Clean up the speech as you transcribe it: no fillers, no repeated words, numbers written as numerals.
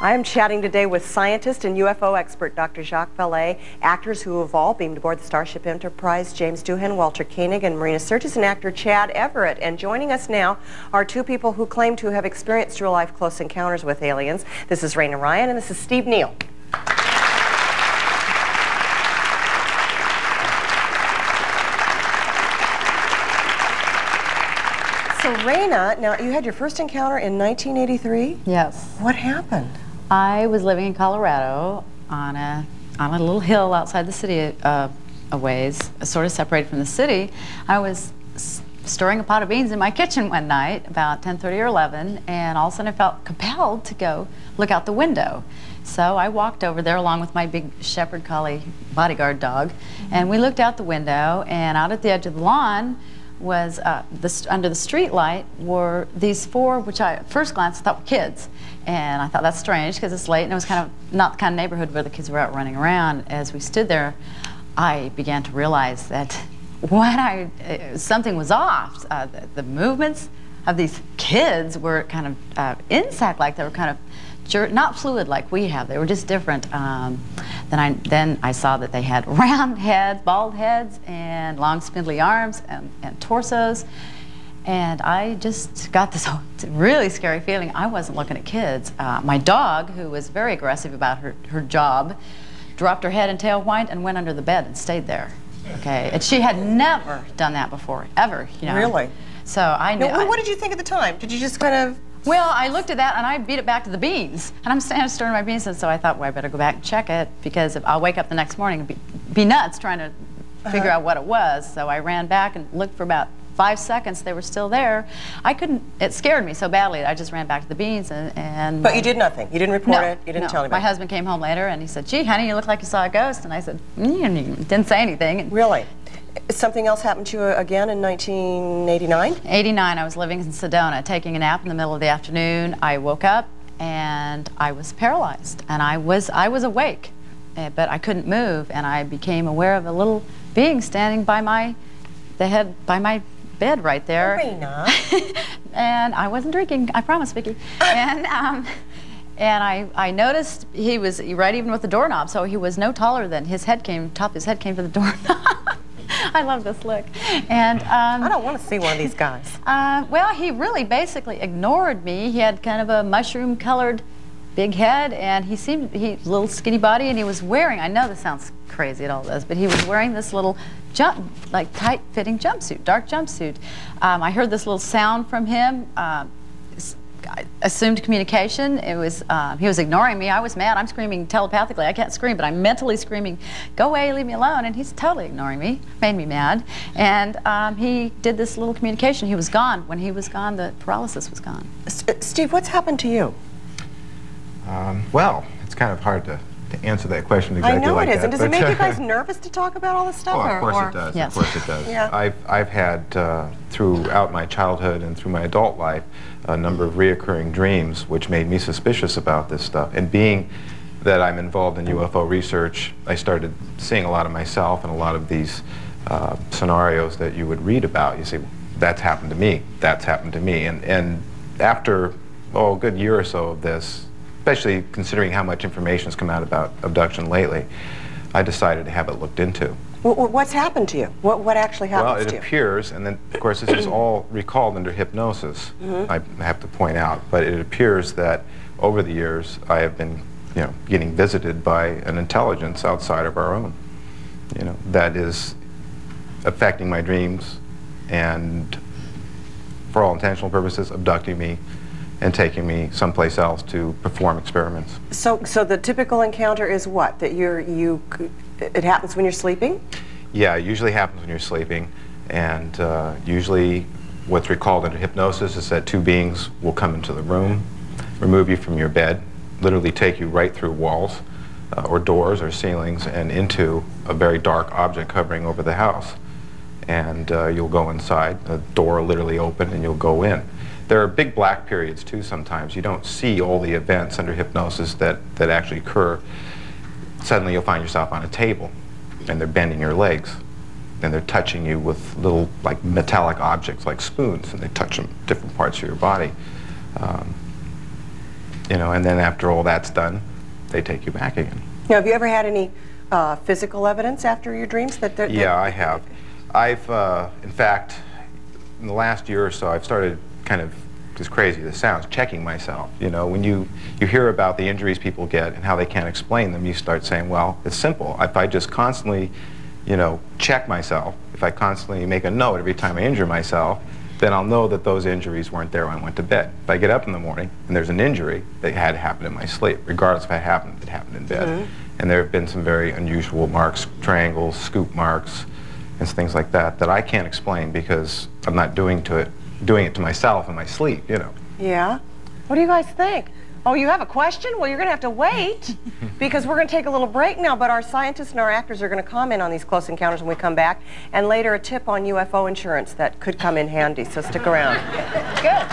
I am chatting today with scientist and UFO expert Dr. Jacques Vallée, actors who have all beamed aboard the Starship Enterprise, James Doohan, Walter Koenig, and Marina Sirtis, and actor Chad Everett. And joining us now are two people who claim to have experienced real-life close encounters with aliens. This is Raina Ryan, and this is Steve Neal. So Raina, now you had your first encounter in 1983? Yes. What happened? I was living in Colorado on a little hill outside the city a ways, sort of separated from the city. I was stirring a pot of beans in my kitchen one night, about 10:30 or 11, and all of a sudden I felt compelled to go look out the window. So I walked over there along with my big shepherd collie bodyguard dog, and we looked out the window, and out at the edge of the lawn was under the street light were these four, which I at first glance thought were kids. And I thought, that's strange because it's late and it was kind of not the kind of neighborhood where the kids were out running around. As we stood there, I began to realize that something was off. The movements of these kids were kind of insect-like. They were kind of not fluid like we have. They were just different. Then I saw that they had round heads, bald heads, and long spindly arms and torsos. And I just got this really scary feeling. I wasn't looking at kids. My dog, who was very aggressive about her job, dropped her head and tail, whined, and went under the bed and stayed there. Okay, and she had never done that before, ever. You know. Really? So I knew. Now, what did you think at the time? Did you just kind of? Well, I looked at that and I beat it back to the beans. And I'm standing stirring my beans, and so I thought, well, I better go back and check it, because if I'll wake up the next morning and be nuts trying to figure out what it was. So I ran back and looked for about 5 seconds. They were still there. I couldn't, it scared me so badly I just ran back to the beans and But you did nothing? You didn't report it? You didn't no. tell anybody? My husband came home later and he said, gee, honey, you look like you saw a ghost. And I said, didn't say anything. And really? Something else happened to you again in 1989? 89, I was living in Sedona, taking a nap in the middle of the afternoon. I woke up and I was paralyzed, and I was awake, but I couldn't move, and I became aware of a little being standing by my bed right there. Marina. And I wasn't drinking, I promise, Vicki. And I noticed he was right even with the doorknob, so he was no taller than top of his head came to the doorknob. I love this look. And I don't want to see one of these guys. Well, he really basically ignored me. He had kind of a mushroom-colored big head, and he a little skinny body, and he was wearing, I know this sounds crazy, it all does, but he was wearing this little tight-fitting jumpsuit, dark jumpsuit. I heard this little sound from him. I assumed communication. It was he was ignoring me. I was mad. I'm screaming telepathically. I can't scream, but I'm mentally screaming, "Go away, leave me alone!" And he's totally ignoring me. Made me mad. And he did this little communication. He was gone. When he was gone, the paralysis was gone. Steve, what's happened to you? Well, it's kind of hard to answer that question exactly like that. I know it is. And does it make you guys nervous to talk about all this stuff? Oh, of course it does. Yes. Of course it does. Yeah. I've had, throughout my childhood and through my adult life, a number of reoccurring dreams which made me suspicious about this stuff. And being that I'm involved in UFO research, I started seeing a lot of myself and a lot of these scenarios that you would read about. You say, that's happened to me, that's happened to me. And after, a good year or so of this, especially considering how much information has come out about abduction lately, I decided to have it looked into. What's happened to you? What actually happens to you? Well, it appears, and then, of course, this is all recalled under hypnosis, I have to point out, but it appears that over the years I have been, getting visited by an intelligence outside of our own, that is affecting my dreams and, for all intentional purposes, abducting me and taking me someplace else to perform experiments. So the typical encounter is what? That it happens when you're sleeping? Yeah, it usually happens when you're sleeping, and usually what's recalled under hypnosis is that two beings will come into the room, remove you from your bed, literally take you right through walls or doors or ceilings and into a very dark object hovering over the house. And you'll go inside, the door will literally open and you'll go in. There are big black periods too sometimes. You don't see all the events under hypnosis that actually occur. Suddenly you'll find yourself on a table and they're bending your legs and they're touching you with little metallic objects like spoons, and they touch them different parts of your body. You know, and then after all that's done, they take you back again. Now, have you ever had any physical evidence after your dreams? Yeah, I have. I've, in fact, in the last year or so, I've started kind of, as crazy as it sounds, checking myself. You know, when you hear about the injuries people get and how they can't explain them, you start saying, well, it's simple. If I just constantly, you know, check myself, if I constantly make a note every time I injure myself, then I'll know that those injuries weren't there when I went to bed. If I get up in the morning and there's an injury that had happened in my sleep, regardless if it happened in bed. And there have been some very unusual marks, triangles, scoop marks, and things like that, that I can't explain because I'm not doing it to myself in my sleep, you know. Yeah? What do you guys think? Oh, you have a question? Well, you're going to have to wait because we're going to take a little break now, but our scientists and our actors are going to comment on these close encounters when we come back, and later a tip on UFO insurance that could come in handy, so stick around. Good.